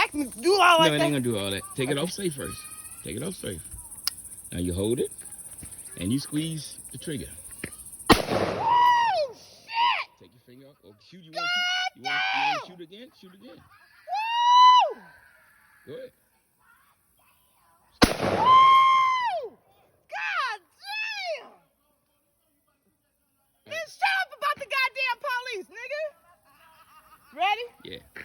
ask me to do all No, that. it ain't gonna do all that. Take it off safe first. Take it off safe. Now you hold it, and you squeeze the trigger. Oh, shit! Take your finger off. Oh, shoot. You want to shoot again? Shoot again. Woo! Go ahead. Woo! God damn! Then shut up about the goddamn police, nigga. Ready? Yeah.